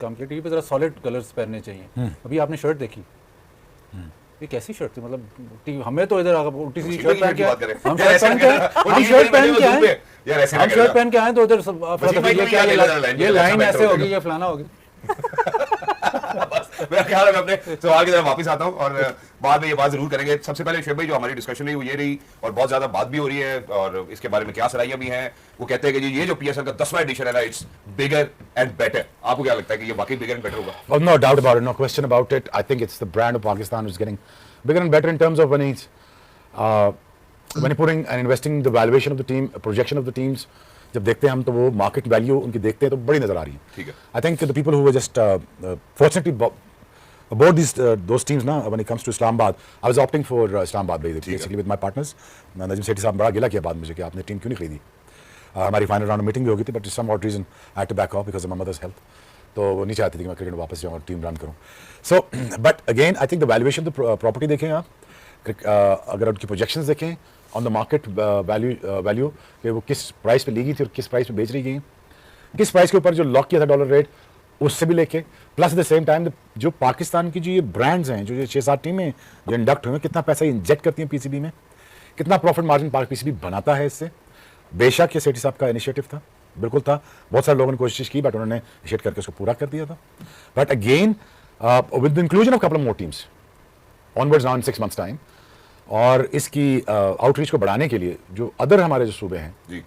काम किया, टीवी पे जरा सॉलिड कलर्स पहनने चाहिए। अभी आपने शर्ट देखी, ये कैसी शर्ट थी, मतलब हमें तो इधर उल्टी सी शर्ट पहन के हम शर्ट पहन के आए तो उधर ये लाइन ऐसे होगी, ये फलाना होगी। मेरा ख्याल है मैं अपने सवाल की तरफ वापस आता हूं और बाद में ये बात जरूर करेंगे। सबसे पहले शुएब भाई, जो हमारी डिस्कशन रही वो ये रही और बहुत ज्यादा बात भी हो रही है और इसके बारे में क्या सलाहियां भी हैं। वो कहते हैं कि जी ये जो पीएसएल का 10वां एडिशन है ना, इट्स बिगर एंड बेटर। आपको क्या लगता है कि ये वाकई बिगर एंड बेटर होगा? Well, no doubt about it, no question about it. I think it's the brand of Pakistan who's getting bigger and better in terms of when you're putting and investing the valuation of the team, projection of the teams. जब देखते हैं हम तो वो market value उनकी देखते हैं तो बड़ी नजर आ रही है। ठीक है। I think the people who were just fortunately aboard those teams ना, when it comes to Islamabad, I was opting for Islamabad basically with my partners. Nazim सेठी साहब बड़ा गिला किया बाद मुझे कि आपने टीम क्यों नहीं खरीदी। हमारी फाइनल राउंड मीटिंग भी हो गई थी, but some odd reason I had to back off because of my mother's health. तो वो नहीं चाहती थी कि मैं क्रिकेट में वापस जाऊँ और टीम रन करूँ। So but again I think the valuation of the property देखें आप, अगर उनकी प्रोजेक्शंस देखें ऑन द मार्केट वैल्यू कि वो किस प्राइस पे ली गई थी और किस प्राइस पे बेच रही गई, किस प्राइस के ऊपर जो लॉक किया था डॉलर रेट, उससे भी लेके plus at the same time जो पाकिस्तान की जो ये ब्रांड्स हैं, जो ये 6-7 टीमें जो इंडक्ट हुए हैं, कितना पैसा इंजेक्ट करती हैं पीसीबी में, कितना प्रॉफिट मार्जिन पीसीबी बनाता है इससे। बेशक ये सेठी साहब का इनिशिएटिव था, बिल्कुल था, बहुत सारे लोगों ने कोशिश की बट उन्होंने इनिशिएट करके उसको पूरा कर दिया था। But again with the inclusion of couple of more teams onwards now in 6 months time, और इसकी आउटरीच को बढ़ाने के लिए जो अदर हमारे जो सूबे हैं जी,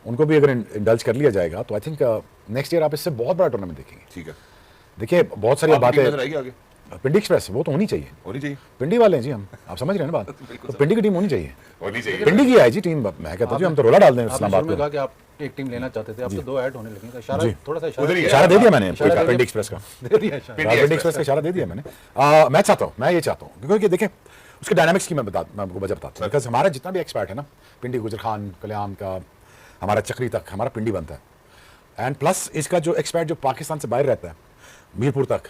उनको भी अगर इंडल्ज कर लिया जाएगा तो आई थिंक नेक्स्ट ईयर आप इससे बहुत बड़ा टूर्नामेंट देखेंगे। ठीक है। देखिए बहुत सारी बातें, आगे पिंडी एक्सप्रेस वो तो होनी चाहिए, पिंडी वाले हैं जी हम, आप समझ रहे हैं ना बात, तो पिंडी की टीम होनी चाहिए। पिंडी की है जी टीम, मैं कहता हूँ हम तो रोला डाल दें इस्लामाबाद में। कहा कि आप एक टीम लेना चाहते थे, अब तो 2 ऐड होने लगे, इशारा थोड़ा सा इशारा दे दिया मैंने पिंडी एक्सप्रेस का, पिंडी एक्सप्रेस का इशारा दे दिया मैंने। मैं चाहता हूँ, मैं ये चाहता हूँ क्योंकि देखें उसके डायनामिक्स की मैं आपको वजह बताता हूँ। बिकॉज हमारा जितना भी एक्सपर्ट है ना, पिंडी, गुजर खान, कल्याण का, हमारा चक्री तक हमारा पिंडी बनता है। एंड प्लस इसका जो एक्सपर्ट जो पाकिस्तान से बाहर रहता है मीरपुर तक,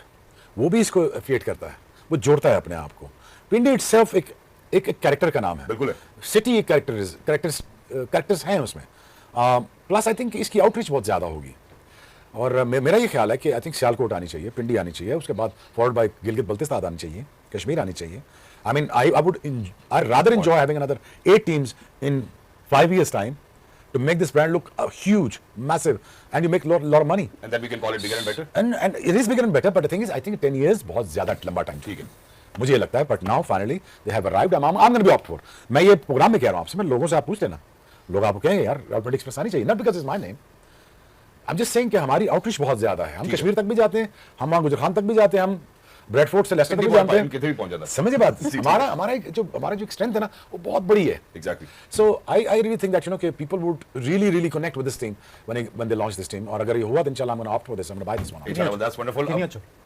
वो भी इसको एफिलिएट करता है, वो जोड़ता है अपने आप को। पिंडी इटसेल्फ एक कैरेक्टर का नाम है, बिल्कुल है। सिटी कैरेक्टर्स हैं उसमें। प्लस आई थिंक इसकी आउटरीच बहुत ज़्यादा होगी और मेरा ये ख्याल है कि आई थिंक सियालकोट आनी चाहिए, पिंडी आनी चाहिए, उसके बाद फॉलोड बाय गिलगित बल्तिस्तान आनी चाहिए, कश्मीर आनी चाहिए। I mean, I rather enjoy having another 8 teams in 5 years' time to make this brand look huge, massive, and you make lot of money. And then we can call it bigger and better. And it is bigger and better, but the thing is, I think 10 years बहुत ज़्यादा लंबा time. ठीक है, मुझे ये लगता है, but now finally they have arrived. I'm going to be opt for. मैं ये प्रोग्राम में कह रहा हूँ आपसे, मैं लोगों से आप पूछ लेना, लोग आपको कहेंगे यार पिंडी एक्सप्रेस आनी चाहिए, not because it's my name. I'm just saying कि हमारी आउटरीच बहुत ज़्यादा है, हम कश्मीर तक भी जाते हैं, हम वहाँ गुजर खान तक भी जाते हैं, हम ब्रेडफोर्ड से लेस्टर तक भी जानते हैं, कितने भी पहुंच जाता है। समझे बात, हमारा जो स्ट्रेंथ है ना वो बहुत बड़ी है। Exactly. So I really think that people would really connect with this team when they launch this team. और अगर ये हुआ तो इंशाल्लाह I'm going to opt for this, I'm going to buy this one. Inshallah, that's wonderful.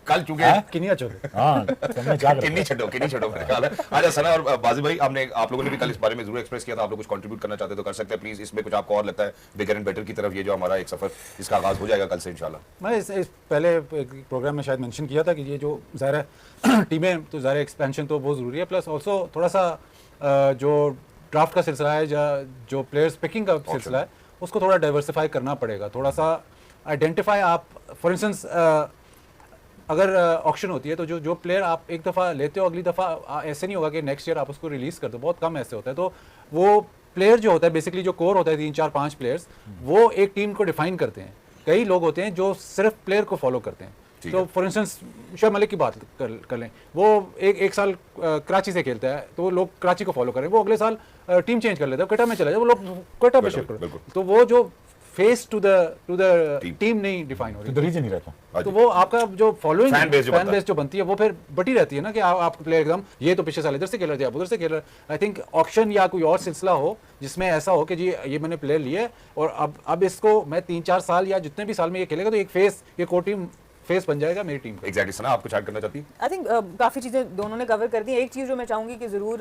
कल चुके किनिया छोड़े, हाँ किन्नी छटो मेरे ख्याल है। अच्छा सना और बाजी भाई, आप लोगों ने भी कल इस बारे में जरूर एक्सप्रेस किया था, आप लोग कुछ कंट्रीब्यूट करना चाहते तो कर सकते हैं प्लीज। इसमें कुछ आपको और लगता है बिगर एंड बेटर की तरफ, ये जो हमारा एक सफर इसका आगाज हो जाएगा कल से इंशाल्लाह। मैं इस पहले प्रोग्राम में शायद मेंशन किया था कि ये जो ज़ाहिर है टीमें तो ज़ाहिर एक्सपेंशन तो बहुत ज़रूरी है, प्लस ऑल्सो थोड़ा सा जो ड्राफ्ट का सिलसिला है या जो प्लेयर्स पिकिंग का सिलसिला है उसको थोड़ा डाइवर्सिफाई करना पड़ेगा, थोड़ा सा आइडेंटिफाई। आप फॉर इंस्टेंस अगर ऑक्शन होती है तो जो प्लेयर आप एक दफ़ा लेते हो अगली दफ़ा ऐसे नहीं होगा कि नेक्स्ट ईयर आप उसको रिलीज़ कर दो, बहुत कम ऐसे होता है। तो वो प्लेयर जो होता है बेसिकली जो कोर होता है 3-4-5 प्लेयर्स, वो एक टीम को डिफाइन करते हैं। कई लोग होते हैं जो सिर्फ प्लेयर को फॉलो करते हैं। तो फॉर इंस्टेंस शोएब मलिक की बात कर लें, वो एक साल कराची से खेलता है तो लोग कराची को फॉलो करें, वो अगले साल टीम चेंज कर लेता है, क्वेटा में चला जाए, वो लोग क्वेटा में शिफ्ट करें। तो वो जो फेस टू द टीम नहीं डिफाइन हो रही, तो रीजन ही रहता, तो वो आपका जो फॉलोइंग फैन बेस जो बनती है वो फिर बटी रहती है ना कि आप प्लेयर एकदम ये तो पिछले साल इधर से खेल रहे थे, आप उधर से खेल रहे। आई थिंक ऑक्शन या कोई और सिलसिला हो जिसमें ऐसा हो कि जी ये मैंने प्लेयर लिए और अब इसको मैं 3-4 साल या जितने भी साल में ये खेलेगा तो एक फेस, ये कोर टीम फेस बन जाएगा मेरी टीम। एग्जैक्टली सना, आप कुछ ऐड करना चाहती हैं? आई थिंक काफ़ी चीज़ें दोनों ने कवर कर दी। एक चीज़ जो मैं चाहूँगी कि ज़रूर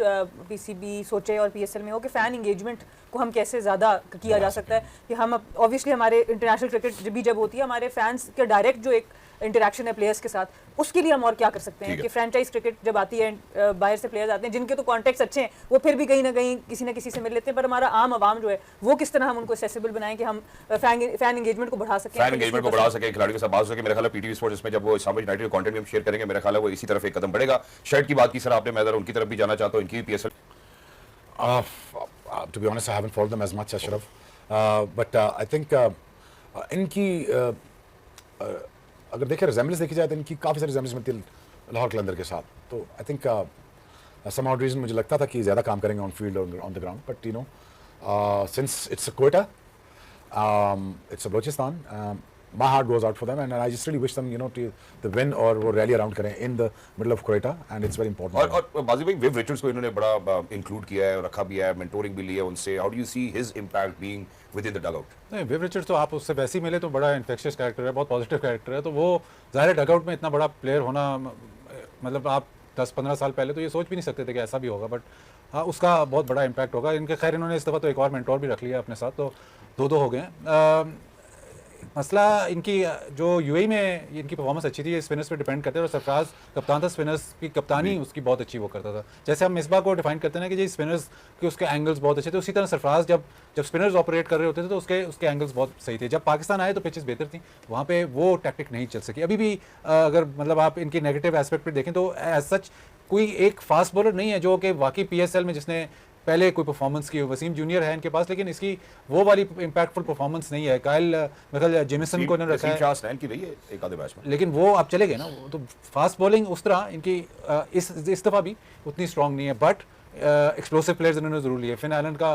पीसीबी सोचे और पीएसएल में हो कि फ़ैन इंगेजमेंट को हम कैसे ज़्यादा किया जा सकता है, कि हम ऑब्वियसली हमारे इंटरनेशनल क्रिकेट जब होती है हमारे फैंस के डायरेक्ट जो एक इंटरेक्शन है प्लेयर्स के साथ, उसके लिए हम और क्या कर सकते हैं ठीक है। कि फ्रेंचाइज क्रिकेट जब आती है, बाहर से प्लेयर्स आते हैं जिनके तो कॉन्टेक्ट्स अच्छे हैं, वो फिर भी कहीं ना कहीं किसी ना किसी से मिल लेते हैं, पर हमारा आम आवाम जो है वो किस तरह हम उनको एक्सेसिबल बनाएं कि हम फैन एंगेजमेंट को बढ़ा सकें, फैन एंगेजमेंट को बढ़ा सके, खिलाड़ियों के साथ बात हो सके। मेरा ख्याल है पीटीवी स्पोर्ट्स इसमें जब वो इस्लामाबाद यूनाइटेड का कंटेंट भी हम शेयर करेंगे, मेरा ख्याल है वो इसी तरफ एक कदम बढ़ेगा। शर्ट की बात की सर आपने, मैं जरा उनकी तरफ भी जाना चाहता हूँ, इनकी PSL To be honest, I haven't followed them as much as I should have. But I think इनकी अगर देखें रिजेम्बलेंस देखी जाए तो इनकी काफ़ी सारी रिजेम्बलेंस मिलती है लाहौर कलंदर के साथ। तो I think some odd reason मुझे लगता था कि ज़्यादा काम करेंगे ऑन फील्ड और on the ground, but you know since it's a Quetta, it's a Balochistan. My heart goes out for them, and I just really wish them, you know, to the win or वो rally around करें in the middle of Quetta, and it's very important. और बाजी भाई Viv Richards को इन्होंने बड़ा include किया है, रखा भी है, मेंटोरिंग भी ली है उनसे। How do you see his impact being with in the dugout? नहीं, विव रिचर्ड्स तो आप उससे वैसे ही मिले तो बड़ा इन्फेक्शियस कैरेक्टर है, बहुत पॉजिटिव कैरेक्टर है, तो वो ज़ाहिर है डगआउट में इतना बड़ा प्लेयर होना, मतलब आप 10-15 साल पहले तो ये सोच भी नहीं सकते थे कि ऐसा भी होगा, बट हाँ उसका बहुत बड़ा इम्पैक्ट होगा। इनके खैर इन्होंने इस दफ़ा तो एक और मेंटोर भी रख लिया अपने साथ, तो दो हो गए हैं। मसला इनकी जो यूएई में इनकी परफॉर्मेंस अच्छी थी, स्पिनर्स पे डिपेंड करते हैं, और सरफराज कप्तान था, स्पिनर्स की कप्तानी उसकी बहुत अच्छी वो करता था। जैसे हम मिसबा को डिफाइन करते हैं ना कि जी स्पिनर्स के उसके एंगल्स बहुत अच्छे थे, उसी तरह सरफराज जब स्पिनर्स ऑपरेट कर रहे होते थे तो उसके एंगल्स बहुत सही थे। जब पाकिस्तान आए तो पिचेस बेहतर थी, वहाँ पे वो टैक्टिक नहीं चल सकी। अभी भी अगर मतलब आप इनकी नेगेटिव एस्पेक्ट पर देखें तो एज सच कोई एक फास्ट बॉलर नहीं है जो कि वाकई पीएसएल में जिसने पहले कोई परफॉर्मेंस की। वसीम जूनियर है इनके पास, लेकिन इसकी वो वाली इम्पैक्टफुल परफॉर्मेंस नहीं है। काइल मतलब जेमिसन को इन्होंने रखा है की रही है एक आधे मैच में, लेकिन वो अब चले गए ना, वो तो फास्ट बॉलिंग उस तरह इनकी इस दफ़ा भी उतनी स्ट्रांग नहीं है, बट एक्सप्लोसिव प्लेयर्स इन्होंने ज़रूर लिए। फिन आइलैंड का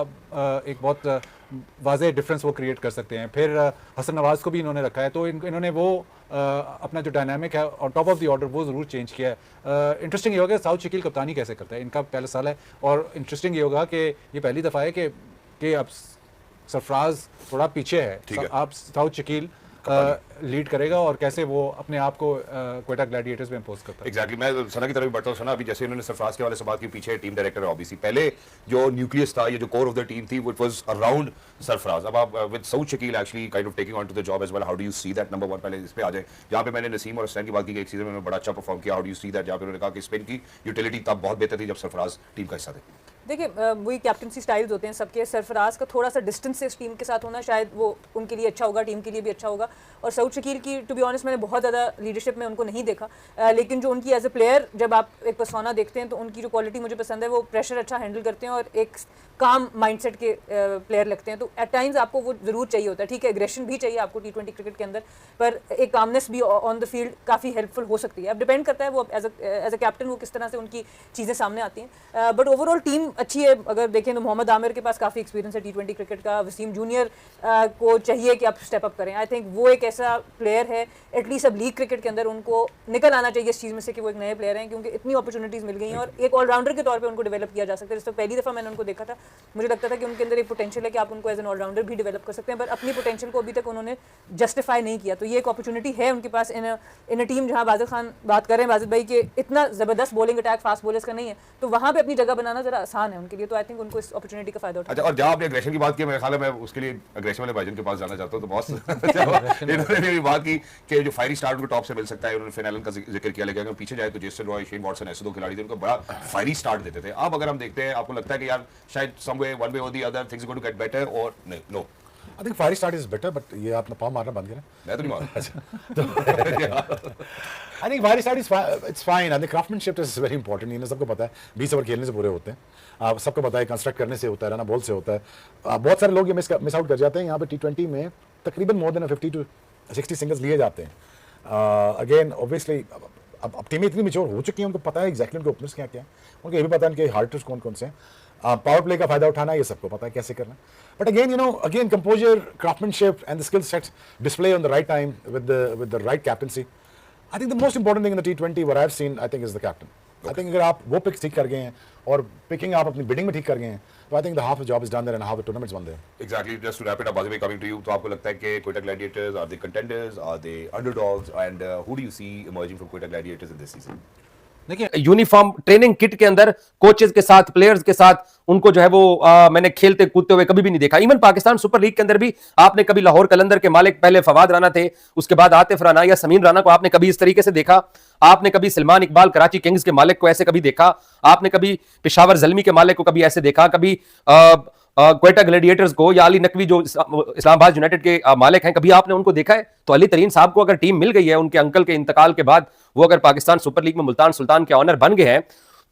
एक बहुत वाज़े डिफरेंस वो क्रिएट कर सकते हैं। फिर हसन नवाज़ को भी इन्होंने रखा है, तो इन्होंने वो अपना जो डायनामिक है और टॉप ऑफ द ऑर्डर वो ज़रूर चेंज किया है। इंटरेस्टिंग ये होगा साउथ शकील कप्तानी कैसे करता है, इनका पहला साल है, और इंटरेस्टिंग ये होगा कि ये पहली दफ़ा है कि अब सरफराज थोड़ा पीछे है, आप साउथ शकील लीड करेगा और कैसे वो अपने आप को क्वेटा ग्लैडिएटर्स में इंपोज करता है। एग्जैक्टली मैं सना की तरफ भी बढ़ता हूँ। सना अभी जैसे इन्होंने सरफराज के वाले से बात की, पीछे टीम डायरेक्टर है ऑब्वियसली, पहले जो न्यूक्लियस था, ये जो कोर ऑफ द टीम थी, इट वाज अराउंड सरफराज। अब आप with Saud Shakeel actually kind of taking on to the job as well, how do you see that? Number one पहले इस पे आ जाए, जहाँ पे मैंने नसीम और हसनैन की बात की कि एक सीजन में बड़ा अच्छा परफॉर्म किया, how do you see that? जहाँ पे उन्होंने कहा कि स्पिन की यूटिलिटी तब बहुत बेहतर थी जब सरफराज टीम का हिस्सा थे। देखिए वही कैप्टनसी स्टाइल्स होते हैं सबके। सरफराज का थोड़ा सा डिस्टेंस से इस टीम के साथ होना शायद वो उनके लिए अच्छा होगा, टीम के लिए भी अच्छा होगा। और साउथ शकील की टू बी ऑनेस्ट मैंने बहुत ज़्यादा लीडरशिप में उनको नहीं देखा, लेकिन जो उनकी एज ए प्लेयर जब आप एक पर्सोना देखते हैं तो उनकी जो क्वालिटी मुझे पसंद है, वो प्रेशर अच्छा हैंडल करते हैं और एक काम माइंडसेट के प्लेयर लगते हैं। तो एट टाइम्स आपको वो ज़रूर चाहिए होता है, ठीक है एग्रेशन भी चाहिए आपको T20 क्रिकेट के अंदर, पर एक कामनेस भी ऑन द फील्ड काफ़ी हेल्पफुल हो सकती है। अब डिपेंड करता है वो एज ए कैप्टन वो किस तरह से उनकी चीज़ें सामने आती हैं। बट ओवरऑल टीम अच्छी है। अगर देखें तो मोहम्मद आमिर के पास काफ़ी एक्सपीरियंस है T20 क्रिकेट का, वसीम जूनियर को चाहिए कि आप स्टेप अप करें। आई थिंक वो एक ऐसा प्लेयर है, एटलीस्ट अब लीग क्रिकेट के अंदर उनको निकल आना चाहिए इस चीज़ में से कि वो एक नए प्लेयर हैं, क्योंकि इतनी अपॉर्चुनिटीज़ मिल गई हैं और एक ऑलराउंडर के तौर पे उनको डेवलप किया जा सकता है। जिस पहली दफ़ा मैंने उनको देखा था मुझे लगता था कि उनके अंदर एक पोटेंशियल है कि आप उनको एज एन ऑलराउंडर भी डेवलप कर सकते हैं, पर अपनी पोटेंशियल को अभी तक उन्होंने जस्टिफाई नहीं किया। तो ये एक अपॉर्चुनिटी है उनके पास इन अ टीम जहाँ बाजिद खान बात कर रहे हैं, बाजिद भाई के इतना ज़बरदस्त बॉलिंग अटैक फास्ट बॉलर्स का नहीं है, तो वहाँ पर अपनी जगह बनाना ज़रा आसान है उनके लिए। तो आई थिंक उनको इस अपॉर्चुनिटी का फायदा उठाना। अच्छा, और जहाँ आपने एग्रेशन की बात की, मेरे ख्याल है मैं उसके लिए एग्रेशन वाले भाईजान के पास जाना चाहता हूँ। तो बॉस इन्होंने भी बात की कि जो फायरी स्टार्ट उनको टॉप से मिल सकता है, उन्होंने फिन एलन का जिक्र किया, लेकिन अगर पीछे जाए तो जेसन रॉय, शेन वॉटसन ऐसे दो खिलाड़ी थे उनको बड़ा फायरी स्टार्ट देते थे। अब अगर हम देखते हैं, आपको लगता है कि यार शायद सम वे one way or the other things going to get better or no? I think fiery start is better, but ये आपने पाँव मारना बंद किया ना? मैं तो नहीं मानता। I think fiery start is it's fine. I think craftsmanship is very important. इन्हें सबको पता है, 20 ओवर खेलने से पूरे होते हैं। सबको पता है कंस्ट्रक्ट करने से होता है, रन बॉल से होता है। बहुत सारे लोग ये मिस आउट कर जाते हैं। यहाँ पे T20 में तकरीबन मोर देन 50 to 60 सिंगल्स लिए जाते हैं। अगेन ऑब्वियसली अब टीमें इतनी मैच्योर हो चुकी हैं, उनको पता है एग्जैक्टली उनके ओपनर्स क्या क्या हैं, उनको ये भी पता है उनके हार्टर्स कौन कौन से हैं, पावर प्ले का फायदा उठाना ये सबको पता है कैसे करना। But again you know, again composer, craftsmanship and the skill sets display on the right time with the right captaincy. I think the most important thing in the T20 what I have seen, I think is the captain. I think अगर आप वो pics ठीक कर गए हैं और picking आप अपनी बिडिंग में ठीक कर गए हैं, तो I think the half the job is done there and half the tournaments won there. Exactly, just to wrap it up, Bazi bhai, coming to you, तो आपको लगता है कि Quetta Gladiators are they contenders, are they underdogs, and who do you see emerging from Quetta Gladiators in this season? देखिए uniform training kit के अंदर coaches के साथ, प्लेयर्स के साथ उनको जो है वो मैंने खेलते कूदते हुए कभी भी नहीं देखा। इवन पाकिस्तान सुपर लीग के अंदर भी आपने कभी लाहौर कलंदर के मालिक पहले फवाद राना थे, उसके बाद आतिफ राना या समीन राना को आपने कभी इस तरीके से देखा? आपने कभी सलमान इकबाल कराची किंग्स के मालिक को ऐसे कभी देखा? आपने कभी पेशावर जलमी के मालिक को कभी ऐसे देखा? कभी क्वेटा ग्लैडिएटर्स को या अली नकवी जो इस्लामाबाद यूनाइटेड के मालिक हैं, कभी आपने उनको देखा है? तो अली तरीन साहब को अगर टीम मिल गई है उनके अंकल के इंतकाल के बाद, वो अगर पाकिस्तान सुपर लीग में मुल्तान सुल्तान के ऑनर बन गए हैं,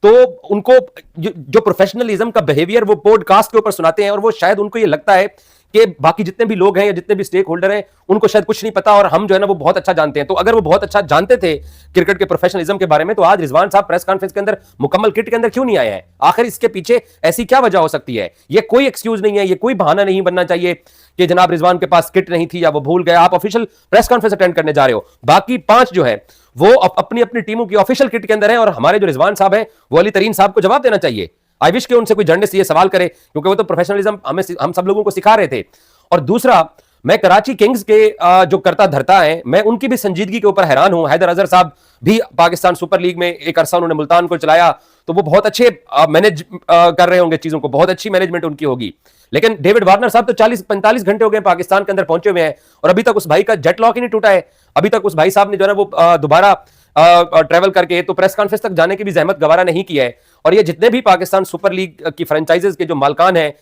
तो उनको जो प्रोफेशनलिज्म का बिहेवियर वो पॉडकास्ट के ऊपर सुनाते हैं, और वो शायद उनको ये लगता है कि बाकी जितने भी लोग हैं या जितने भी स्टेक होल्डर हैं उनको शायद कुछ नहीं पता, और हम जो है ना वो बहुत अच्छा जानते हैं। तो अगर वो बहुत अच्छा जानते थे क्रिकेट के प्रोफेशनलिज्म के बारे में, तो आज रिजवान साहब प्रेस कॉन्फ्रेंस के अंदर मुकम्मल किट के अंदर क्यों नहीं आए हैं? आखिर इसके पीछे ऐसी क्या वजह हो सकती है? ये कोई एक्सक्यूज नहीं है, ये कोई बहाना नहीं बनना चाहिए कि जनाब रिजवान के पास किट नहीं थी या वो भूल गया। आप ऑफिशियल प्रेस कॉन्फ्रेंस अटेंड करने जा रहे हो, बाकी 5 जो है वो अपनी अपनी टीमों की ऑफिशियल किट के अंदर है, और हमारे जो रिजवान साहब हैं वो अली तरीन साहब को जवाब देना चाहिए। आई विश कि उनसे कोई जर्नलिस्ट ये सवाल करे, क्योंकि वो तो प्रोफेशनलिज्म हम सब लोगों को सिखा रहे थे। और दूसरा, मैं कराची किंग्स के जो करता धरता है, मैं उनकी भी संजीदगी के ऊपर हैरान हूं। हैदर अजहर साहब भी पाकिस्तान सुपर लीग में एक अरसा उन्होंने मुल्तान को चलाया, तो वो बहुत अच्छे मैनेज कर रहे होंगे चीजों को, बहुत अच्छी मैनेजमेंट उनकी होगी। लेकिन डेविड वार्नर साहब तो 40-45 घंटे हो गए पाकिस्तान के अंदर पहुंचे हुए हैं, और अभी तक उस भाई का जेट लॉक ही नहीं टूटा है। अभी तक उस भाई साहब ने जो है वो दोबारा ट्रेवल करके तो प्रेस कॉन्फ्रेंस तक जाने की भी जहमत गवारा नहीं की है। और ये जितने भी पाकिस्तान सुपर लीग की फ्रेंचाइजेज के जो मालकान हैं,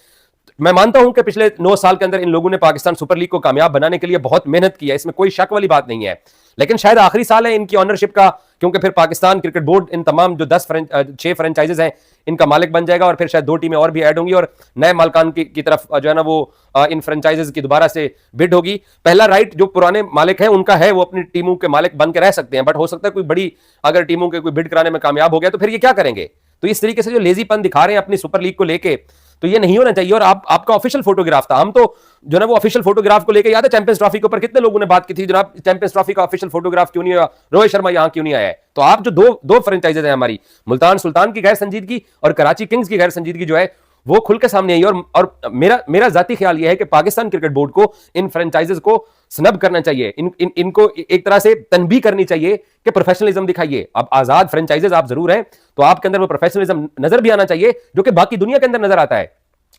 मैं मानता हूं कि पिछले 9 साल के अंदर इन लोगों ने पाकिस्तान सुपर लीग को कामयाब बनाने के लिए बहुत मेहनत की है, इसमें कोई शक वाली बात नहीं है। लेकिन शायद आखिरी साल है इनकी ऑनरशिप का, क्योंकि फिर पाकिस्तान क्रिकेट बोर्ड इन तमाम जो 6 फ्रेंचाइजेज हैं इनका मालिक बन जाएगा, और फिर शायद 2 टीमें और भी ऐड होंगी, और नए मालकान की तरफ जो है ना वो इन फ्रेंचाइजेज की दोबारा से बिड होगी। पहला राइट जो पुराने मालिक हैं उनका है, वो अपनी टीमों के मालिक बन के रह सकते हैं, बट हो सकता है कोई बड़ी अगर टीमों के कोई बिड कराने में कामयाब हो गया तो फिर ये क्या करेंगे? तो इस तरीके से जो लेजीपन दिखा रहे हैं अपनी सुपर लीग को लेके, तो ये नहीं होना चाहिए। और आपका ऑफिशियल फोटोग्राफ था, हम तो जो ना वो ऑफिशियल फोटोग्राफ को लेके, याद है चैंपियंस ट्रॉफी के ऊपर कितने लोगों ने बात की थी, जनाब चैंपियंस ट्रॉफी का ऑफिशियल फोटोग्राफ क्यों नहीं आया, रोहित शर्मा यहां क्यों नहीं आया है? तो आप जो दो फ्रेंचाइजेज हैं हमारी, मुल्तान सुल्तान की गैर संजीदगी और कराची किंग्स की गैर संजीदगी जो है वो खुल के सामने आई। और मेरा जाती ख्याल यह है कि पाकिस्तान क्रिकेट बोर्ड को इन फ्रेंचाइजेज को स्नब करना चाहिए, इनको एक तरह से तनबीह करनी चाहिए कि प्रोफेशनलिज्म दिखाइए। अब आजाद फ्रेंचाइजेज आप जरूर हैं, तो आपके अंदर वो प्रोफेशनलिज्म नजर भी आना चाहिए जो कि बाकी दुनिया के अंदर नजर आता है।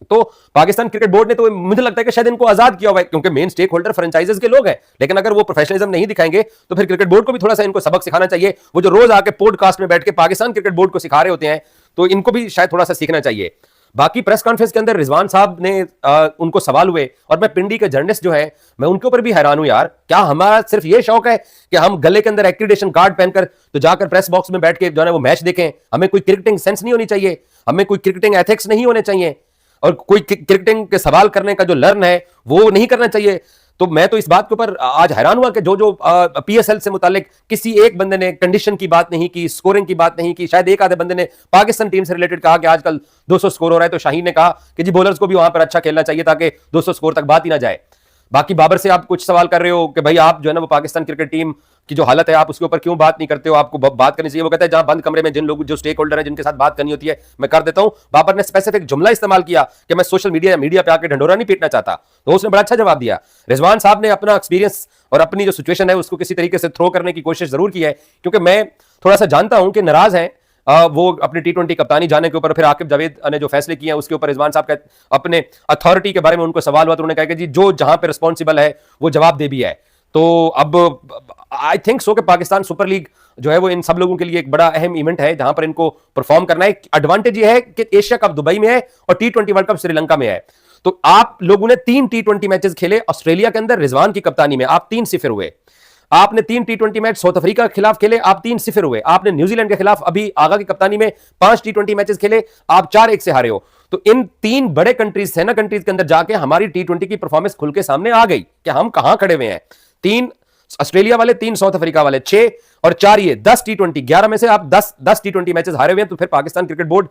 तो पाकिस्तान क्रिकेट बोर्ड ने तो मुझे लगता है कि शायद इनको आजाद किया हुआ है, क्योंकि मेन स्टेक होल्डर फ्रेंचाइजेज के लोग हैं। लेकिन अगर वो प्रोफेशनलिज्म नहीं दिखाएंगे तो फिर क्रिकेट बोर्ड को भी थोड़ा सा इनको सबक सिखाना चाहिए। वो जो रोज आके पॉडकास्ट में बैठ के पाकिस्तान क्रिकेट बोर्ड को सिखा रहे होते हैं, तो इनको भी शायद थोड़ा सा सीखना चाहिए। बाकी प्रेस कॉन्फ्रेंस के अंदर रिजवान साहब ने उनको सवाल हुए, और मैं पिंडी के जर्नलिस्ट जो है मैं उनके ऊपर भी हैरान हूं यार। क्या हमारा सिर्फ ये शौक है कि हम गले के अंदर एक्रीडेशन कार्ड पहनकर तो जाकर प्रेस बॉक्स में बैठ के जो है वो मैच देखें? हमें कोई क्रिकेटिंग सेंस नहीं होनी चाहिए, हमें कोई क्रिकेटिंग एथिक्स नहीं होने चाहिए, और कोई क्रिकेटिंग के सवाल करने का जो लर्न है वो नहीं करना चाहिए? तो मैं तो इस बात के ऊपर आज हैरान हुआ कि जो पीएसएल से मुतालिक किसी एक बंदे ने कंडीशन की बात नहीं की, स्कोरिंग की बात नहीं की। शायद एक आधे बंदे ने पाकिस्तान टीम से रिलेटेड कहा कि आजकल 200 स्कोर हो रहा है, तो शाहीन ने कहा कि जी बॉलर्स को भी वहां पर अच्छा खेलना चाहिए ताकि 200 स्कोर तक बात ही ना जाए। बाकी बाबर से आप कुछ सवाल कर रहे हो कि भाई आप जो है ना वो पाकिस्तान क्रिकेट टीम की जो हालत है आप उसके ऊपर क्यों बात नहीं करते हो, आपको बात करनी चाहिए। वो कहता है जहां बंद कमरे में जिन लोग जो स्टेक होल्डर हैं जिनके साथ बात करनी होती है मैं कर देता हूं। बाबर ने स्पेसिफिक जुमला इस्तेमाल किया कि मैं सोशल मीडिया पे आके ढंढोरा नहीं पीटना चाहता, तो उसने बड़ा अच्छा जवाब दिया। रिजवान साहब ने अपना एक्सपीरियंस और अपनी जो सिचुएशन है उसको किसी तरीके से थ्रो करने की कोशिश जरूर की है, क्योंकि मैं थोड़ा सा जानता हूं कि नाराज हैं वो अपनी T20 कप्तानी जाने के ऊपर। फिर आकिब जावेद ने जो फैसले किए हैं उसके ऊपर रिजवान साहब का अपने अथॉरिटी के बारे में उनको सवाल हुआ, तो उन्होंने कहा कि जी जो जहां पे रिस्पॉन्सिबल है वो जवाब दे भी है। तो अब आई थिंक सो कि पाकिस्तान सुपर लीग जो है वो इन सब लोगों के लिए एक बड़ा अहम इवेंट है जहां पर इनको परफॉर्म करना है। एडवांटेज ये है कि एशिया कप दुबई में है और T20 वर्ल्ड कप श्रीलंका में है। तो आप लोगों ने 3 T20 मैचेस खेले ऑस्ट्रेलिया के अंदर रिजवान की कप्तानी में, आप 3-0 हुए। आपने 3 T20 मैच साउथ अफ्रीका के खिलाफ खेले, आप 3-0 हुए। आपने न्यूजीलैंड के खिलाफ अभी आगा की कप्तानी में 5 T20 मैचेस खेले, आप 4-1 से हारे हो। तो इन 3 बड़े कंट्रीज सेना कंट्रीज के अंदर जाके हमारी T20 की परफॉर्मेंस खुल के सामने आ गई कि हम कहां खड़े हुए हैं। 3 ऑस्ट्रेलिया वाले, 3 साउथ अफ्रीका वाले, 6 और 4 ये 10 T20, 11 में से आप 10 T20 मैचेस हारे हुए हैं। तो फिर पाकिस्तान क्रिकेट बोर्ड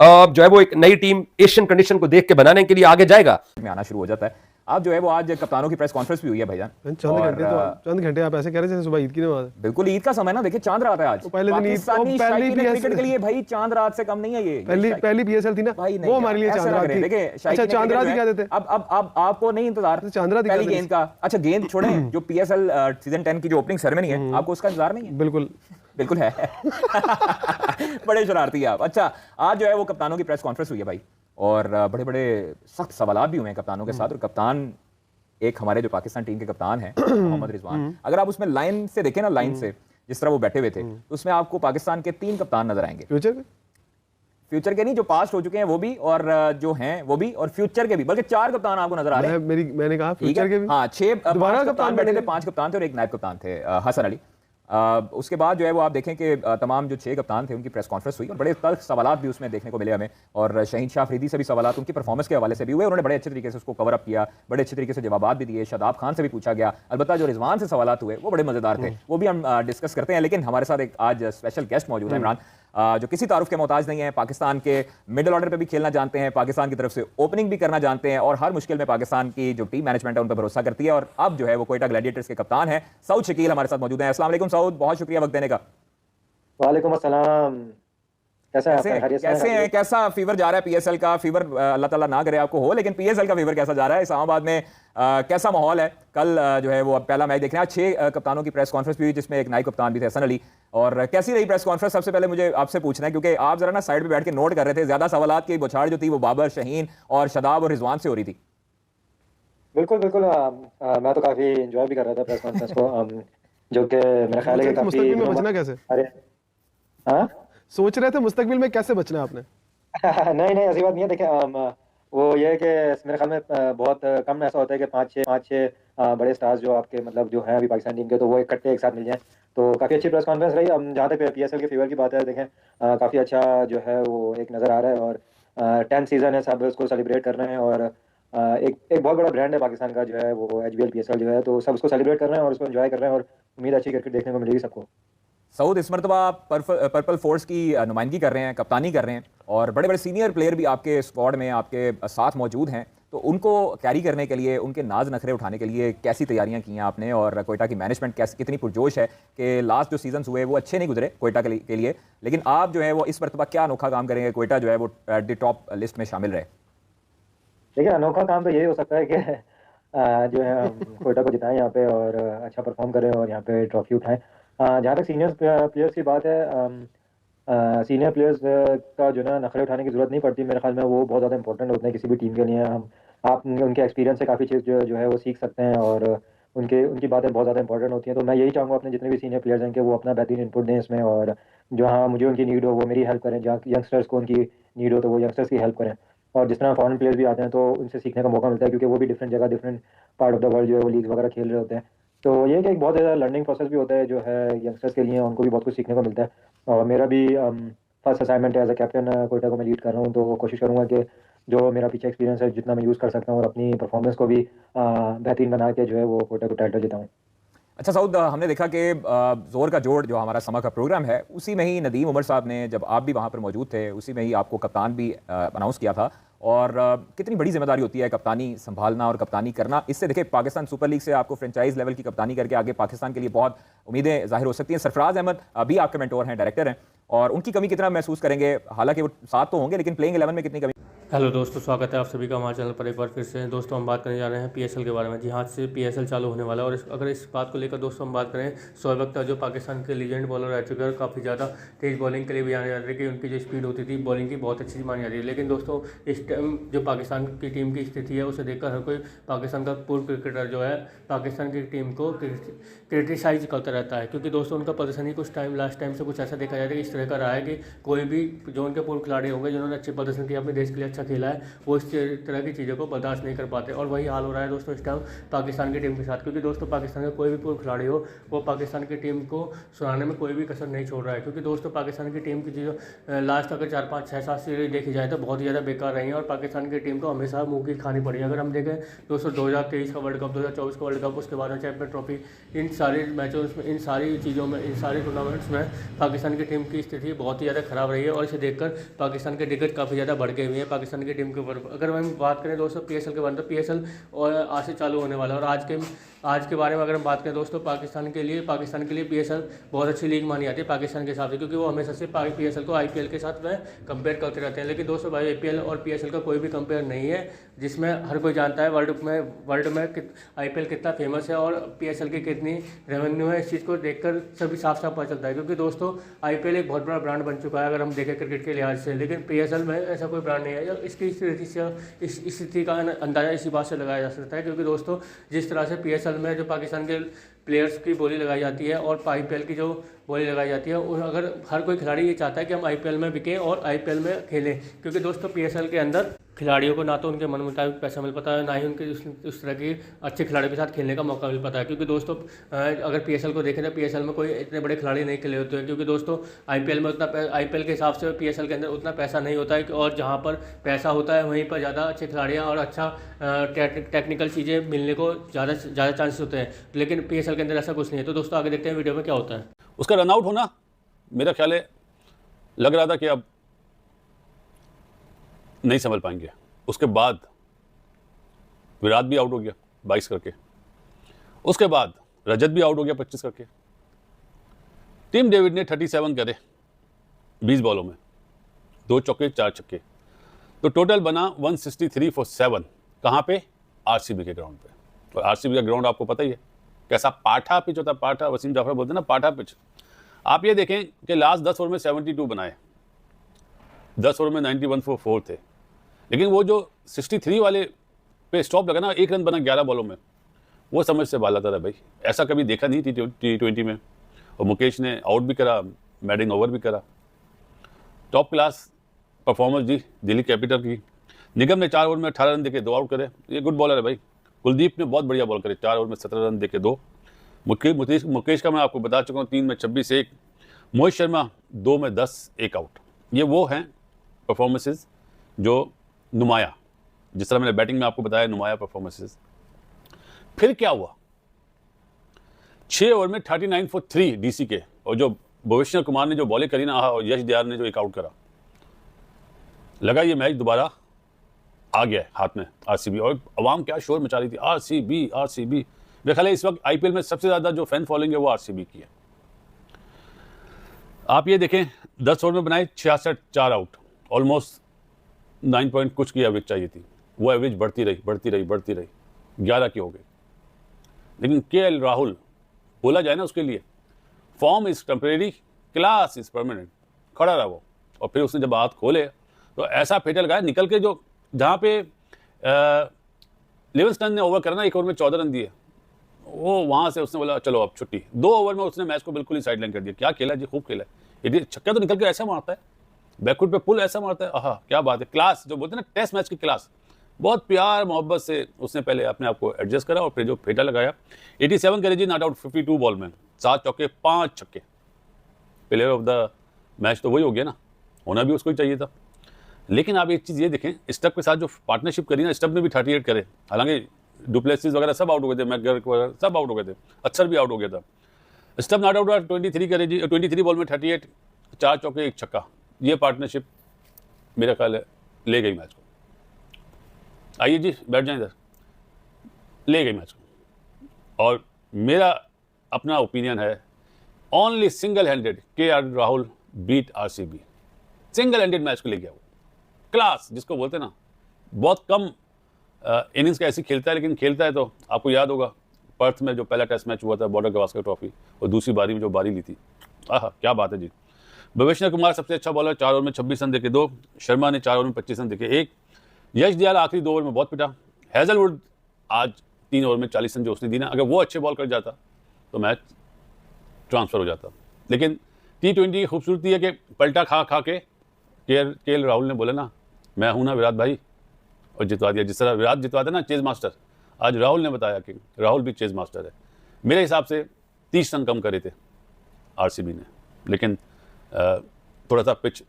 जो है वो एक नई टीम एशियन कंडीशन को देख के बनाने के लिए आगे जाएगा में आना शुरू हो जाता है। आप जो है वो आज कप्तानों की प्रेस कॉन्फ्रेंस भी हुई है भाईजान। चंद घंटे आप ऐसे कह रहे थे सुबह ईद की नमाज। बिल्कुल ईद का समय ना, देखिए चांद रात है आज। पहले दिन पाकिस्तानी शायकीन क्रिकेट के लिए भाई चांद रात से कम नहीं है ये। पहली पीएसएल थी ना, वो हमारे लिए चांद रात थी। अच्छा चांद रात ही कहते थे। अब आपको नहीं इंतजार चांद रात पहली गेंद का। अच्छा गेंद छोड़ें, जो पीएसएल सीजन 10 की जो ओपनिंग सेरेमनी है आपको उसका इंतजार नहीं है? बिल्कुल है। बड़े शरारती आप। अच्छा आज जो है वो कप्तानों की प्रेस कॉन्फ्रेंस हुई है भाई, और बड़े बड़े सख्त सवालात भी हुए हैं कप्तानों के साथ। और कप्तान एक हमारे जो पाकिस्तान टीम के कप्तान हैं मोहम्मद रिजवान, अगर आप उसमें लाइन से देखें ना, लाइन से जिस तरह वो बैठे हुए थे, तो उसमें आपको पाकिस्तान के 3 कप्तान नजर आएंगे। फ्यूचर के नहीं, जो पास्ट हो चुके हैं वो भी, और जो हैं वो भी, और फ्यूचर के भी, बल्कि 4 कप्तान आपको नजर आ रहे हैं। मैंने कहा फ्यूचर के भी, हाँ 6 दोबारा कप्तान बैठे थे, 5 कप्तान थे और एक नायब कप्तान थे हसन अली। उसके बाद जो है वो आप देखें कि तमाम जो 6 कप्तान थे उनकी प्रेस कॉन्फ्रेंस हुई और बड़े तल्ख सवालात भी उसमें देखने को मिले हमें। और शहीन शाह अफरीदी से भी सवालात उनकी परफॉर्मेंस के हवाले से भी हुए, उन्होंने बड़े अच्छे तरीके से उसको कवर अप किया, बड़े अच्छे तरीके से जवाब भी दिए। शादाब खान से भी पूछा गया। अलबत्ता जो रिजवान से सवालात हुए वो बड़े मजेदार थे, वो भी हम डिस्कस करते हैं। लेकिन हमारे साथ एक आज स्पेशल गेस्ट मौजूद है इमरान, जो किसी तारुफ के मोहताज नहीं है, पाकिस्तान के मिडिल ऑर्डर पे भी खेलना जानते हैं, पाकिस्तान की तरफ से ओपनिंग भी करना जानते हैं, और हर मुश्किल में पाकिस्तान की जो टीम मैनेजमेंट है उन पर भरोसा करती है। और अब जो है वो क्वेटा ग्लैडिएटर्स के कप्तान हैं सऊद शकील हमारे साथ मौजूद हैं। अस्सलाम वालेकुम सऊद, बहुत शुक्रिया वक्त देने का। वालेकुम अस्सलाम, कैसे हैं? कैसा फीवर जा रहा है पीएसएल का? फीवर अल्लाह ताला ना करे आपको हो, लेकिन पीएसएल का फीवर कैसा जा रहा है? इस्लामाबाद में कैसा माहौल है? कल जो है वो पहला मैच देखने 6 कप्तानों की प्रेस कॉन्फ्रेंस भी हुई, जिसमें एक नायब कप्तान भी थे हसन अली। और कैसी रही प्रेस कॉन्फ्रेंस? सबसे पहले मुझे आपसे पूछना है, क्योंकि आप जरा ना साइड पे बैठ के नोट कर रहे थे, ज्यादा सवालात की बौछार जो थी वो बाबर, शहीन और शादाब और रिजवान से हो रही थी। बिल्कुल बिल्कुल, मैं तो काफी एंजॉय भी कर रहा था प्रेस कॉन्फ्रेंस को, जो कि मेरा ख्याल है कि काफी मुस्तकबिल में बचना कैसे? अरे हाँ सोच रहे थे मुस्तकबिल में कैसे बचना है आपने? नहीं नहीं, ऐसी बात नहीं है। देखिए वो ये है कि मेरे ख्याल में बहुत कम ऐसा होता है कि 5-6 बड़े स्टार्स जो आपके मतलब जो हैं अभी पाकिस्तान टीम के, तो वो इकट्ठे एक साथ मिल जाएं। तो काफ़ी अच्छी प्रेस कॉन्फ्रेंस रही। जहाँ तक पीएसएल के फीवर की बात है, देखें काफ़ी अच्छा जो है वो एक नज़र आ रहा है, और 10 सीज़न है, सब उसको सेलिब्रेट कर रहे हैं। और एक बहुत बड़ा ब्रांड है पाकिस्तान का जो है वो एचबीएल पीएसएल जो है, तो सब उसको सेलिब्रेट कर रहे हैं और उसको एंजॉय कर रहे हैं, और उम्मीद अच्छी क्रिकेट देखने को मिलेगी सबको। सऊद, इस मरतबा आप पर्पल फोर्स की नुमाइंदगी कर रहे हैं, कप्तानी कर रहे हैं, और बड़े बड़े सीनियर प्लेयर भी आपके स्क्वाड में आपके साथ मौजूद हैं, तो उनको कैरी करने के लिए, उनके नाज नखरे उठाने के लिए कैसी तैयारियां की हैं आपने? और क्वेटा की मैनेजमेंट कितनी पुरजोश है कि लास्ट जो सीजन्स हुए वो अच्छे नहीं गुजरे क्वेटा के लिए, लेकिन आप जो है वो इस मरतबा क्या अनोखा काम करेंगे क्वेटा जो है वो एट द टॉप लिस्ट में शामिल रहे? देखिए, अनोखा काम तो यही हो सकता है कि जो है क्वेटा को जिताएं यहाँ पे, और अच्छा परफॉर्म करें और यहाँ पे ट्रॉफी उठाएं। जहाँ तक सीनियर प्लेयर्स की बात है, सीनियर प्लेयर्स का जो ना नखरे उठाने की ज़रूरत नहीं पड़ती मेरे ख्याल में, वो बहुत ज़्यादा इंपॉर्टेंट होते हैं किसी भी टीम के लिए। आप उनके एक्सपीरियंस से काफ़ी चीज़ जो है वो सीख सकते हैं, और उनकी बातें बहुत ज़्यादा इंपॉर्टेंट होती हैं। तो मैं यही चाहूँगा अपने जितने भी सीनियर प्लेयर्स हैं कि वो अपना बेहतरीन इनपुट दें इसमें, और जहाँ मुझे उनकी नीड हो वो मेरी हेल्प करें, जहाँ यंगस्टर्स को उनकी नीड हो तो वो यंगस्टर्स की हेल्प करें। और जिस तरह फॉरेन प्लेयर्स भी आते हैं तो उनसे सीखने का मौका मिलता है, क्योंकि वो भी डिफरेंट जगह, different part of the world जो है वो लीग वगैरह खेल रहे होते हैं। तो ये कि एक बहुत ज़्यादा लर्निंग प्रोसेस भी होता है जो है यंगस्टर्स के लिए, उनको भी बहुत कुछ सीखने को मिलता है। और मेरा भी फर्स्ट असाइनमेंट है एज अ कैप्टन, क्वेटा को मैं लीड कर रहा हूँ, तो कोशिश करूँगा कि जो मेरा पीछे एक्सपीरियंस है जितना मैं यूज़ कर सकता हूँ, और अपनी परफॉर्मेंस को भी बेहतरीन बना के जो है वो क्वेटा को टाइटल जिताऊँ। अच्छा सऊद, हमने देखा कि जोर का जोड़ जो हमारा समा का प्रोग्राम है, उसी में ही नदीम उमर साहब ने, जब आप भी वहाँ पर मौजूद थे, उसी में ही आपको कप्तान भी अनाउंस किया था। और कितनी बड़ी जिम्मेदारी होती है कप्तानी संभालना और कप्तानी करना। इससे देखिए पाकिस्तान सुपर लीग से आपको फ्रेंचाइज लेवल की कप्तानी करके आगे पाकिस्तान के लिए बहुत उम्मीदें जाहिर हो सकती हैं। सरफराज अहमद अभी आपके मेंटोर हैं, डायरेक्टर हैं, और उनकी कमी कितना महसूस करेंगे? हालांकि वो साथ तो होंगे, लेकिन प्लेइंग 11 में कितनी कमी? हेलो दोस्तों, स्वागत है आप सभी का हमारे चैनल पर एक बार फिर से। दोस्तों हम बात करने जा रहे हैं पीएसएल के बारे में। जी हाँ, से पीएसएल चालू होने वाला है, और अगर इस बात को लेकर दोस्तों हम बात करें, शोएब अख्तर जो पाकिस्तान के लीजेंड बॉलर रह चुके हैं, काफ़ी ज़्यादा तेज़ बॉलिंग के लिए भी जाने जाते हैं कि उनकी जो स्पीड होती थी बॉलिंग की बहुत अच्छी मानी जाती है। लेकिन दोस्तों इस टाइम जो पाकिस्तान की टीम की स्थिति है उसे देखकर हर कोई पाकिस्तान का पूर्व क्रिकेटर जो है पाकिस्तान की टीम को क्रिटिसाइज करता रहता है, क्योंकि दोस्तों उनका प्रदर्शन ही कुछ टाइम लास्ट टाइम से कुछ ऐसा देखा जाता है कि इस तरह का रहा है कि कोई भी जो उनके पूर्व खिलाड़ी होंगे जिन्होंने अच्छे प्रदर्शन किया, अपने देश के लिए अच्छा खेला है, वो इस तरह की चीज़ों को बर्दाश्त नहीं कर पाते। और वही हाल हो रहा है दोस्तों इस टाइम पाकिस्तान की टीम के साथ, क्योंकि दोस्तों पाकिस्तान का कोई भी पूर्व खिलाड़ी हो वो पाकिस्तान की टीम को सुनाने में कोई भी कसर नहीं छोड़ रहा है। क्योंकि दोस्तों पाकिस्तान की टीम की जो लास्ट अगर 4, 5, 6, 7 सीरीज देखी जाए तो बहुत ही ज़्यादा बेकार रही है, और पाकिस्तान की टीम को हमेशा मुँह की खानी पड़ी है। अगर हम देखें दोस्तों 2023 का वर्ल्ड कप, 2024 का वर्ल्ड कप, उसके बाद में चैंपियन ट्रॉफी, इन सारे मैचों में, इन सारी चीज़ों में, इन सारे टूर्नामेंट्स में पाकिस्तान की टीम की स्थिति बहुत ही ज़्यादा खराब रही है, और इसे देखकर पाकिस्तान के टिकट काफ़ी ज़्यादा बढ़ गए हुए हैं पाकिस्तान की टीम के ऊपर। अगर हम बात करें दोस्तों पीएसएल के बारे में, तो पीएसएल और आज से चालू होने वाला है, और आज के बारे में अगर हम बात करें दोस्तों, पाकिस्तान के लिए पीएसएल बहुत अच्छी लीग मानी जाती है पाकिस्तान के हिसाब से, क्योंकि वो हमेशा से पीएसएल को आईपीएल के साथ वह कंपेयर करते रहते हैं। लेकिन दोस्तों भाई आईपीएल और पीएसएल का कोई भी कंपेयर नहीं है, जिसमें हर कोई जानता है वर्ल्ड में आईपीएल कितना फेमस है और पीएसएल की कितनी रेवेन्यू है। इस चीज़ को देखकर सभी साफ साफ पता चलता है, क्योंकि दोस्तों आईपीएल एक बहुत बड़ा ब्रांड बन चुका है अगर हम देखें क्रिकेट के लिहाज से, लेकिन पीएसएल में ऐसा कोई ब्रांड नहीं है। इसकी स्थिति का अंदाज़ा इसी बात से लगाया जा सकता है, क्योंकि दोस्तों जिस तरह से PSL में जो पाकिस्तान के प्लेयर्स की बोली लगाई जाती है और IPL की जो बोली लगाई जाती है, अगर हर कोई खिलाड़ी ये चाहता है कि हम IPL में बिकें और IPL में खेलें, क्योंकि दोस्तों PSL के अंदर खिलाड़ियों को ना तो उनके मन मुताबिक पैसा मिल पाता है, ना ही उनके उस तरह की अच्छे खिलाड़ियों के साथ खेलने का मौका मिल पाता है। क्योंकि दोस्तों अगर PSL को देखें तो PSL में कोई इतने बड़े खिलाड़ी नहीं खेले होते हैं, क्योंकि दोस्तों IPL में IPL के हिसाब से PSL के अंदर उतना पैसा नहीं होता है, और जहाँ पर पैसा होता है वहीं पर ज़्यादा अच्छे खिलाड़ियाँ और अच्छा टेक्निकल चीज़ें मिलने को ज़्यादा चांसेस होते हैं, लेकिन PSL के अंदर ऐसा कुछ नहीं है। तो दोस्तों आगे देखते हैं वीडियो में क्या होता है। उसका रन आउट होना मेरा ख्याल है, लग रहा था कि अब नहीं संभल पाएंगे। उसके बाद विराट भी आउट हो गया 22 करके, उसके बाद रजत भी आउट हो गया 25 करके। टिम डेविड ने 37 करे 20 बॉलों में, 2 चौके 4 छक्के, तो टोटल बना 163 फॉर 7। कहाँ पे? RCB के ग्राउंड पे। और RCB का ग्राउंड आपको पता ही है कैसा पाठा पिच होता है, पाठा, वसीम जाफर बोलते हैं ना पाठा पिच। आप ये देखें कि लास्ट 10 ओवर में 72 बनाए, 10 ओवर में 91 फॉर 4 थे, लेकिन वो जो 63 वाले पे स्टॉप लगा ना, 1 रन बना 11 बॉलों में, वो समझ से बाल आता था भाई, ऐसा कभी देखा नहीं T20 में। और मुकेश ने आउट भी करा, बैटिंग ओवर भी करा, टॉप क्लास परफॉर्मेंस जी दिल्ली कैपिटल की। निगम ने 4 ओवर में 18 रन देके 2 आउट करे, ये गुड बॉलर है भाई। कुलदीप ने बहुत बढ़िया बॉल करे, 4 ओवर में 17 रन देके 2। मुकेश का मैं आपको बता चुका हूँ 3 में 26 1। मोहित शर्मा 2 में 10 1 आउट। ये वो हैं परफॉर्मेंसेस जो नुमाया, जिस तरह मैंने बैटिंग में आपको बताया नुमाया परफॉर्मेंसेस। फिर क्या हुआ, 6 ओवर में 39 फॉर 3 DC के, और जो भुवनेश्वर कुमार ने जो बॉलिंग करी ना, और यश दयाल ने जो 1 आउट करा, लगा ये मैच दोबारा आ गया हाथ में RCB। और अवाम क्या शोर मचा रही थी, RCB। मेरे ख्याल है इस वक्त IPL में सबसे ज़्यादा जो फैन फॉलोइंग है वो RCB की है। आप ये देखें 10 ओवर में बनाए 66, 4 आउट, ऑलमोस्ट 9 पॉइंट कुछ की एवरेज चाहिए थी, वो एवरेज बढ़ती रही 11 की हो गई। लेकिन KL राहुल बोला जाए ना उसके लिए, form is temporary, class is permanent, खड़ा रहा वो। और फिर उसने जब हाथ खोले तो ऐसा फेंटा लगाया निकल के, जो जहाँ पे लिविंगस्टन ने ओवर करा ना, 1 ओवर में 14 रन दिए, वो वहाँ से उसने बोला चलो अब छुट्टी। 2 ओवर में उसने मैच को बिल्कुल ही साइडलाइन कर दिया। क्या खेला जी, खूब खेला। यदि छक्का तो निकल के ऐसा मारता है, बैकफुट पे पुल ऐसा मारता है, आहा क्या बात है, क्लास जो बोलते हैं ना टेस्ट मैच की क्लास। बहुत प्यार मोहब्बत से उसने पहले अपने आप को एडजस्ट करा और फिर जो फेंटा लगाया। 87 करे जी नॉट आउट 52 बॉल में, 7 चौके 5 छक्के। प्लेयर ऑफ द मैच तो वही हो गया ना, होना भी उसको ही चाहिए था। लेकिन आप एक चीज़ ये देखें, स्टब के साथ जो पार्टनरशिप करी ना, स्टब ने भी 38 करे, हालांकि डुप्लेसिस वगैरह सब आउट हो गए थे, मैकगर्क वगैरह सब आउट हो गए थे, अक्षर भी आउट हो गया था। स्टब नॉट आउट हुआ 23 करे जी, 23 बॉल में 38, 4 चौके 1 छक्का। ये पार्टनरशिप मेरा ख्याल है ले गई मैच को। आइए जी बैठ जाएं इधर, ले गई मैच को। और मेरा अपना ओपिनियन है, only single handed KL Rahul beat RCB, single handed match को ले गया वो। क्लास जिसको बोलते हैं ना, बहुत कम इनिंग्स का ऐसी खेलता है, लेकिन खेलता है। तो आपको याद होगा पर्थ में जो पहला टेस्ट मैच हुआ था, बॉर्डर गवास्कर ट्रॉफी, और दूसरी बारी में जो बारी ली थी, आह क्या बात है जी। भुवनेश्वर कुमार सबसे अच्छा बॉलर, 4 ओवर में 26 रन देके 2। शर्मा ने 4 ओवर में 25 रन देके 1। यश दयाल आखिरी 2 ओवर में बहुत पिटा। हैजलवुड आज 3 ओवर में 40 रन जो उसने दी ना, अगर वो अच्छे बॉल कर जाता तो मैच ट्रांसफर हो जाता। लेकिन T20 की खूबसूरती है कि पलटा खा के KL राहुल ने बोला ना, मैं हूं ना विराट भाई, और जितवा दिया। जिस तरह विराट जितवाते ना चेज मास्टर, आज राहुल ने बताया कि राहुल भी चेज मास्टर है। मेरे हिसाब से 30 रन कम करे थे RCB ने, लेकिन थोड़ा सा पिच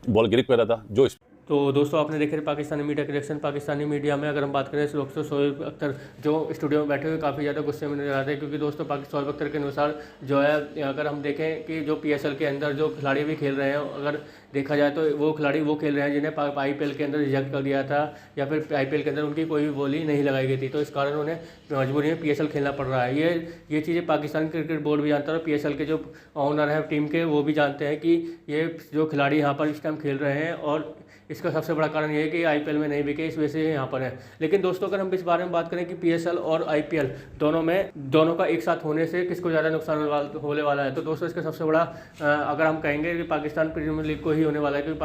बॉल ग्रिप कर रहा था जो। तो दोस्तों आपने देखे पाकिस्तानी मीडिया के रिएक्शन। पाकिस्तानी मीडिया में अगर हम बात करें दोस्तों, शोएब अख्तर जो स्टूडियो में बैठे हुए काफ़ी ज़्यादा गुस्से में नजर आते हैं, क्योंकि दोस्तों शोएब अख्तर के अनुसार जो है, अगर हम देखें कि जो PSL के अंदर जो खिलाड़ी भी खेल रहे हैं, अगर देखा जाए तो वो खिलाड़ी वो खेल रहे हैं जिन्हें IPL के अंदर रिजेक्ट कर दिया था, या फिर IPL के अंदर उनकी कोई भी बोली नहीं लगाई गई थी, तो इस कारण उन्हें मजबूरी में PSL खेलना पड़ रहा है। ये चीज़ें पाकिस्तान क्रिकेट बोर्ड भी जानता है, और PSL के जो ऑनर हैं टीम के, वो भी जानते हैं कि ये जो खिलाड़ी यहाँ पर इस टाइम खेल रहे हैं और इसका सबसे बड़ा कारण ये है कि IPL में नहीं बिके, इस वजह से यहाँ पर है। लेकिन दोस्तों अगर हम इस बारे में बात करें कि PSL और IPL दोनों का एक साथ होने से किसको ज़्यादा नुकसान होने वाला है, तो दोस्तों इसका सबसे बड़ा अगर हम कहेंगे कि पाकिस्तान प्रीमियर लीग को ही होने वाला है, क्योंकि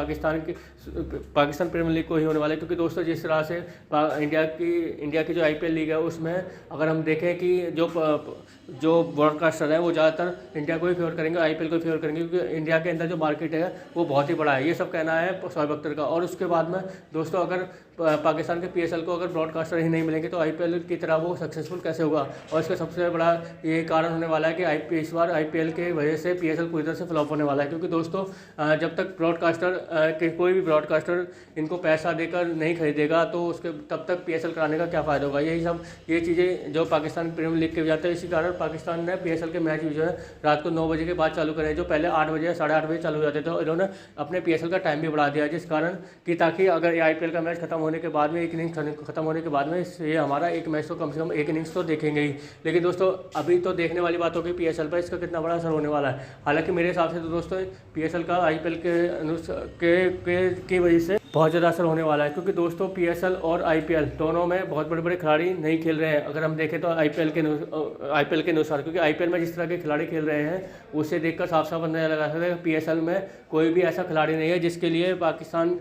पाकिस्तान प्रीमियर लीग को ही होने वाला है। क्योंकि दोस्तों जिस तरह से इंडिया की जो IPL लीग है उसमें अगर हम देखें कि जो ब्रॉडकास्टर है वो ज़्यादातर इंडिया को ही फेवर करेंगे, IPL को ही फेवर करेंगे, क्योंकि इंडिया के अंदर जो मार्केट है वो बहुत ही बड़ा है। ये सब कहना है शोएब अख्तर का। और उसके बाद में दोस्तों अगर पाकिस्तान के PSL को अगर ब्रॉडकास्टर ही नहीं मिलेंगे तो IPL की तरह वो सक्सेसफुल कैसे होगा। और इसका सबसे बड़ा ये कारण होने वाला है कि इस बार IPL के वजह से PSL पूरी तरह से फ्लॉप होने वाला है। क्योंकि दोस्तों जब तक कोई भी ब्रॉडकास्टर इनको पैसा देकर नहीं खरीदेगा तो उसके तब तक PSL कराने का क्या फ़ायदा होगा। ये चीज़ें जो पाकिस्तान प्रीमियर लीग के जाते हैं, इसी कारण पाकिस्तान ने PSL के मैच भी जो है रात को 9 बजे के बाद चालू करें, जो पहले 8 बजे या 8:30 बजे चालू हो जाते थे। इन्होंने अपने PSL का टाइम भी बढ़ा दिया, जिस कारण कि ताकि अगर IPL का मैच खत्म होने के बाद में, एक इनिंग्स खत्म होने के बाद में ये हमारा एक मैच तो कम से कम एक इनिंग्स तो देखेंगे ही। लेकिन दोस्तों अभी तो देखने वाली बात होगी PSL पर इसका कितना बड़ा असर होने वाला है। हालांकि मेरे हिसाब से तो दोस्तों PSL का IPL की वजह से बहुत ज़्यादा असर होने वाला है। क्योंकि दोस्तों PSL और IPL दोनों में बहुत बड़े बड़े खिलाड़ी नहीं खेल रहे हैं। अगर हम देखें तो IPL के अनुसार, क्योंकि IPL में जिस तरह के खिलाड़ी खेल रहे हैं उसे देखकर साफ साफ अंदाजा लगा सकते हैं कि PSL में कोई भी ऐसा खिलाड़ी नहीं है जिसके लिए पाकिस्तान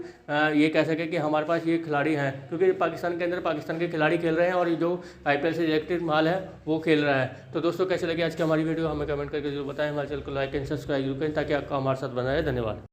ये कह सके कि हमारे पास ये खिलाड़ी हैं। क्योंकि पाकिस्तान के अंदर पाकिस्तान के खिलाड़ी खेल रहे हैं और जो IPL से सिलेक्टेड माल है वो खेल रहा है। तो दोस्तों कैसे लगे आज की हमारी वीडियो हमें कमेंट करके जरूर बताएं। हमारे चैनल को लाइक एंड सब्सक्राइब जरूर करें ताकि आपका हमारे साथ बना रहे। धन्यवाद।